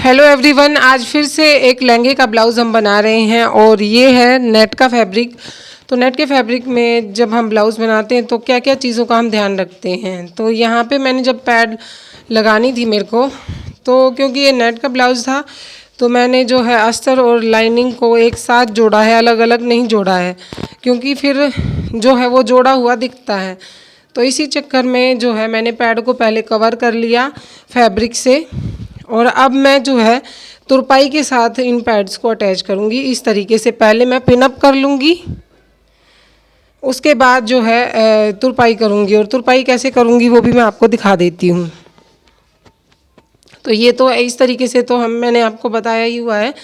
Hello everyone, आज फिर से एक लहंगे का ब्लाउज़ हम बना रहे हैं और ये है नेट का फैब्रिक। तो नेट के फैब्रिक में जब हम ब्लाउज़ बनाते हैं तो क्या क्या चीज़ों का हम ध्यान रखते हैं। तो यहाँ पे मैंने जब पैड लगानी थी मेरे को, तो क्योंकि ये नेट का ब्लाउज़ था तो मैंने जो है अस्तर और लाइनिंग को एक साथ जोड़ा है, अलग अलग नहीं जोड़ा है, क्योंकि फिर जो है वो जोड़ा हुआ दिखता है। तो इसी चक्कर में जो है मैंने पैड को पहले कवर कर लिया फैब्रिक से और अब मैं जो है तुरपाई के साथ इन पैड्स को अटैच करूँगी। इस तरीके से पहले मैं पिन अप कर लूँगी, उसके बाद जो है तुरपाई करूँगी। और तुरपाई कैसे करूँगी वो भी मैं आपको दिखा देती हूँ। तो ये तो इस तरीके से तो मैंने आपको बताया ही हुआ है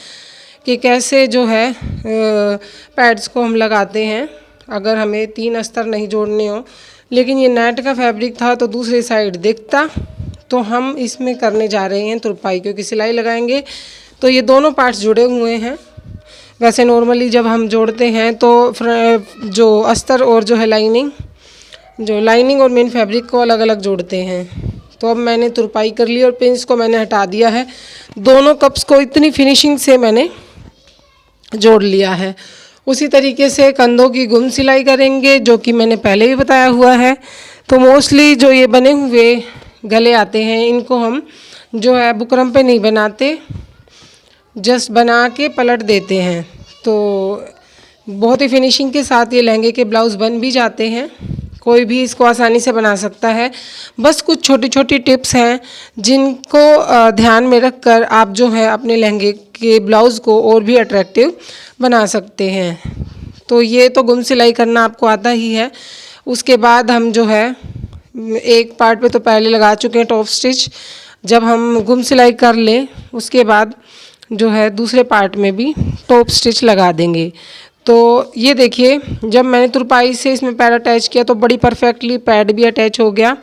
कि कैसे जो है पैड्स को हम लगाते हैं अगर हमें 3 अस्तर नहीं जोड़ने हो। लेकिन ये नेट का फैब्रिक था तो दूसरी साइड दिखता, तो हम इसमें करने जा रहे हैं तुरपाई, क्योंकि सिलाई लगाएंगे तो ये दोनों पार्ट्स जुड़े हुए हैं। वैसे नॉर्मली जब हम जोड़ते हैं तो जो अस्तर और जो है लाइनिंग और मेन फैब्रिक को अलग अलग जोड़ते हैं। तो अब मैंने तुरपाई कर ली और पिंस को मैंने हटा दिया है। दोनों कप्स को इतनी फिनिशिंग से मैंने जोड़ लिया है। उसी तरीके से कंधों की गुम सिलाई करेंगे, जो कि मैंने पहले भी बताया हुआ है। तो मोस्टली जो ये बने हुए गले आते हैं इनको हम जो है बुकरम पे नहीं बनाते, जस्ट बना के पलट देते हैं। तो बहुत ही फिनिशिंग के साथ ये लहंगे के ब्लाउज़ बन भी जाते हैं। कोई भी इसको आसानी से बना सकता है। बस कुछ छोटी छोटी टिप्स हैं जिनको ध्यान में रख कर आप जो है अपने लहंगे के ब्लाउज़ को और भी अट्रैक्टिव बना सकते हैं। तो ये तो गुम सिलाई करना आपको आता ही है। उसके बाद हम जो है एक पार्ट पे तो पहले लगा चुके हैं टॉप स्टिच। जब हम गुम सिलाई कर लें उसके बाद जो है दूसरे पार्ट में भी टॉप स्टिच लगा देंगे। तो ये देखिए, जब मैंने तुरपाई से इसमें पैड अटैच किया तो बड़ी परफेक्टली पैड भी अटैच हो गया।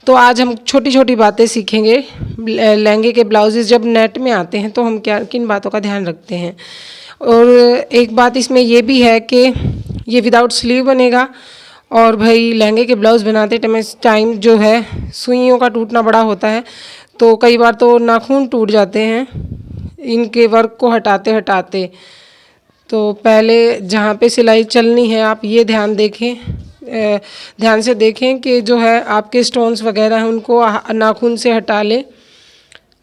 तो आज हम छोटी छोटी बातें सीखेंगे। लहंगे के ब्लाउजेज़ जब नेट में आते हैं तो हम किन बातों का ध्यान रखते हैं। और एक बात इसमें ये भी है कि ये विदाउट स्लीव बनेगा। और भाई लहंगे के ब्लाउज़ बनाते टाइम जो है सुइयों का टूटना बड़ा होता है, तो कई बार तो नाखून टूट जाते हैं इनके वर्क को हटाते हटाते। तो पहले जहाँ पे सिलाई चलनी है आप ये ध्यान से देखें कि जो है आपके स्टोन्स वगैरह हैं उनको नाखून से हटा लें।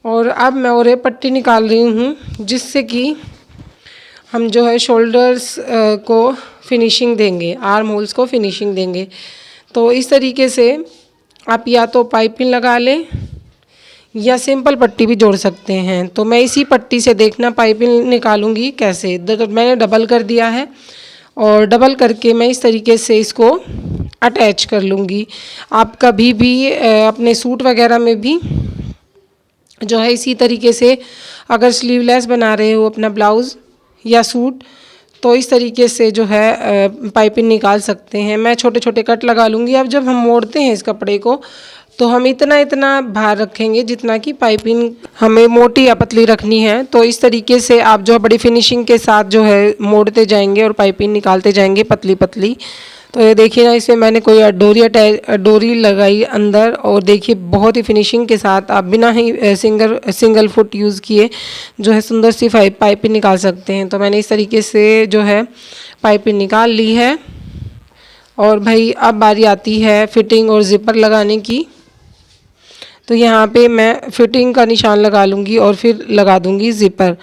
और अब मैं और पट्टी निकाल रही हूँ, जिससे कि हम जो है शोल्डर्स को फिनिशिंग देंगे, आर्म होल्स को फिनिशिंग देंगे। तो इस तरीके से आप या तो पाइपिंग लगा लें या सिंपल पट्टी भी जोड़ सकते हैं। तो मैं इसी पट्टी से देखना पाइपिंग निकालूंगी कैसे। मैंने डबल कर दिया है और डबल करके मैं इस तरीके से इसको अटैच कर लूँगी। आप कभी भी अपने सूट वगैरह में भी जो है इसी तरीके से अगर स्लीवलेस बना रहे हो अपना ब्लाउज़ या सूट, तो इस तरीके से जो है पाइपिंग निकाल सकते हैं। मैं छोटे छोटे कट लगा लूँगी। अब जब हम मोड़ते हैं इस कपड़े को तो हम इतना भार रखेंगे जितना कि पाइपिंग हमें मोटी या पतली रखनी है। तो इस तरीके से आप जो बड़ी फिनिशिंग के साथ जो है मोड़ते जाएंगे और पाइपिंग निकालते जाएंगे पतली पतली। तो ये देखिए ना, इसमें मैंने कोई डोरी लगाई अंदर और देखिए बहुत ही फिनिशिंग के साथ आप बिना ही सिंगल फुट यूज़ किए जो है सुंदर सी पाइपिंग निकाल सकते हैं। तो मैंने इस तरीके से जो है पाइपिंग निकाल ली है। और भाई अब बारी आती है फिटिंग और ज़िपर लगाने की। तो यहाँ पे मैं फिटिंग का निशान लगा लूँगी और फिर लगा दूँगी ज़िपर।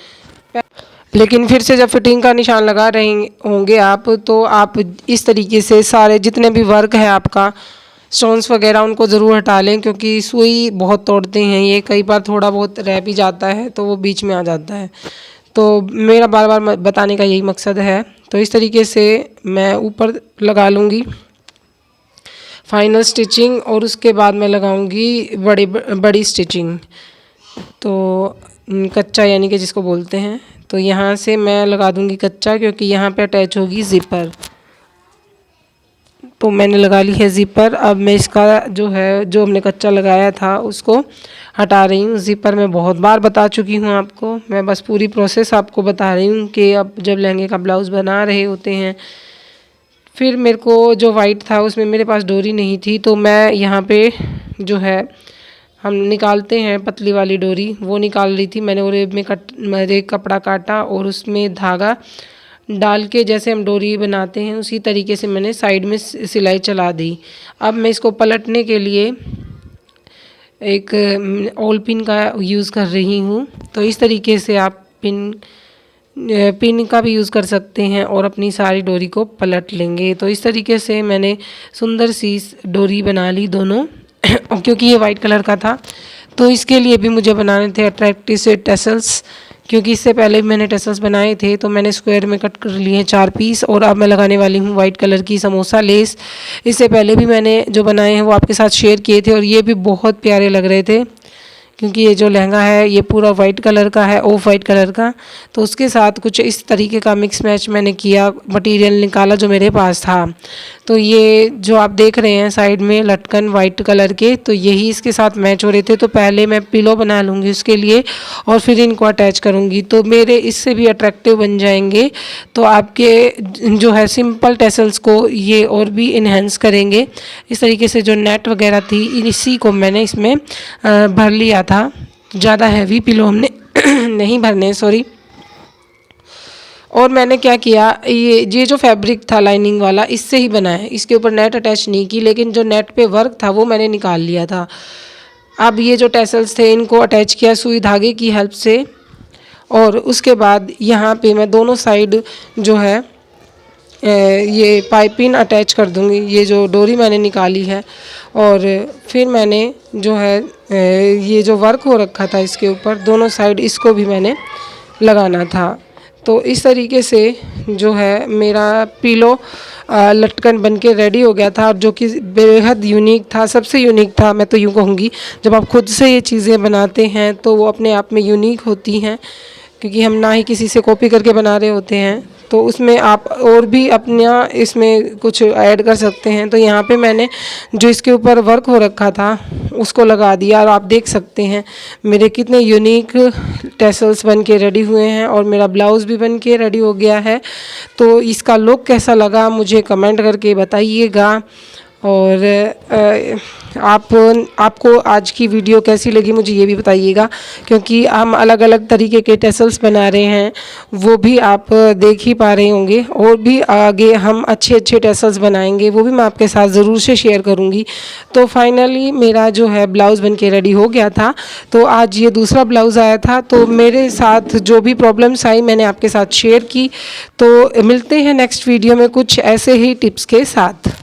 लेकिन फिर से जब फिटिंग का निशान लगा रहे होंगे आप, तो आप इस तरीके से सारे जितने भी वर्क है आपका स्टोन्स वगैरह उनको ज़रूर हटा लें, क्योंकि सुई बहुत तोड़ते हैं ये। कई बार थोड़ा बहुत रह भी जाता है तो वो बीच में आ जाता है। तो मेरा बार बार बताने का यही मकसद है। तो इस तरीके से मैं ऊपर लगा लूँगी फाइनल स्टिचिंग और उसके बाद मैं लगाऊंगी बड़ी स्टिचिंग, तो कच्चा यानी कि जिसको बोलते हैं। तो यहाँ से मैं लगा दूंगी कच्चा, क्योंकि यहाँ पे अटैच होगी ज़िपर। तो मैंने लगा ली है ज़िपर। अब मैं इसका जो हमने कच्चा लगाया था उसको हटा रही हूँ। ज़िपर मैं बहुत बार बता चुकी हूँ आपको, मैं बस पूरी प्रोसेस आपको बता रही हूँ कि अब जब लहंगे का ब्लाउज़ बना रहे होते हैं। फिर मेरे को जो वाइट था उसमें मेरे पास डोरी नहीं थी, तो मैं यहाँ पे जो है हम निकालते हैं पतली वाली डोरी, वो निकाल रही थी मैंने। और मेरे कपड़ा काटा और उसमें धागा डाल के जैसे हम डोरी बनाते हैं उसी तरीके से मैंने साइड में सिलाई चला दी। अब मैं इसको पलटने के लिए एक ऑल पिन का यूज़ कर रही हूँ। तो इस तरीके से आप पिन का भी यूज़ कर सकते हैं और अपनी सारी डोरी को पलट लेंगे। तो इस तरीके से मैंने सुंदर सी डोरी बना ली दोनों। क्योंकि ये वाइट कलर का था तो इसके लिए भी मुझे बनाने थे अट्रैक्टिव से टैसल्स, क्योंकि इससे पहले भी मैंने टैसल्स बनाए थे। तो मैंने स्क्वायर में कट कर लिए हैं 4 पीस और अब मैं लगाने वाली हूँ वाइट कलर की समोसा लेस। इससे पहले भी मैंने जो बनाए हैं वो आपके साथ शेयर किए थे और ये भी बहुत प्यारे लग रहे थे, क्योंकि ये जो लहंगा है ये पूरा वाइट कलर का है, ऑफ वाइट कलर का। तो उसके साथ कुछ इस तरीके का मिक्स मैच मैंने किया, मटेरियल निकाला जो मेरे पास था। तो ये जो आप देख रहे हैं साइड में लटकन वाइट कलर के, तो यही इसके साथ मैच हो रहे थे। तो पहले मैं पिलो बना लूँगी उसके लिए और फिर इनको अटैच करूँगी, तो मेरे इससे भी अट्रैक्टिव बन जाएंगे। तो आपके जो है सिंपल टैसल्स को ये और भी इन्हेंस करेंगे। इस तरीके से जो नेट वगैरह थी इसी को मैंने इसमें भर लिया था। ज़्यादा हैवी पिलो हमने नहीं भरने, सॉरी। और मैंने क्या किया, ये जो फैब्रिक था लाइनिंग वाला इससे ही बना है, इसके ऊपर नेट अटैच नहीं की, लेकिन जो नेट पे वर्क था वो मैंने निकाल लिया था। अब ये जो टैसल्स थे इनको अटैच किया सुई धागे की हेल्प से और उसके बाद यहाँ पे मैं दोनों साइड जो है ये पाइपिंग अटैच कर दूँगी, ये जो डोरी मैंने निकाली है। और फिर मैंने जो है ये जो वर्क हो रखा था इसके ऊपर दोनों साइड इसको भी मैंने लगाना था। तो इस तरीके से जो है मेरा पिलो लटकन बन के रेडी हो गया था, जो कि बेहद यूनिक था, सबसे यूनिक था मैं तो यूँ कहूँगी। जब आप खुद से ये चीज़ें बनाते हैं तो वो अपने आप में यूनिक होती हैं, क्योंकि हम ना ही किसी से कॉपी करके बना रहे होते हैं। तो उसमें आप और भी अपना इसमें कुछ ऐड कर सकते हैं। तो यहाँ पे मैंने जो इसके ऊपर वर्क हो रखा था उसको लगा दिया और आप देख सकते हैं मेरे कितने यूनिक टैसल्स बन के रेडी हुए हैं और मेरा ब्लाउज़ भी बन के रेडी हो गया है। तो इसका लुक कैसा लगा मुझे कमेंट करके बताइएगा। और आपको आज की वीडियो कैसी लगी मुझे ये भी बताइएगा, क्योंकि हम अलग अलग तरीके के टैसल्स बना रहे हैं वो भी आप देख ही पा रहे होंगे। और भी आगे हम अच्छे अच्छे टैसल्स बनाएंगे, वो भी मैं आपके साथ ज़रूर से शेयर करूँगी। तो फाइनली मेरा जो है ब्लाउज़ बन के रेडी हो गया था। तो आज ये दूसरा ब्लाउज़ आया था, तो मेरे साथ जो भी प्रॉब्लम्स आई मैंने आपके साथ शेयर की। तो मिलते हैं नेक्स्ट वीडियो में कुछ ऐसे ही टिप्स के साथ।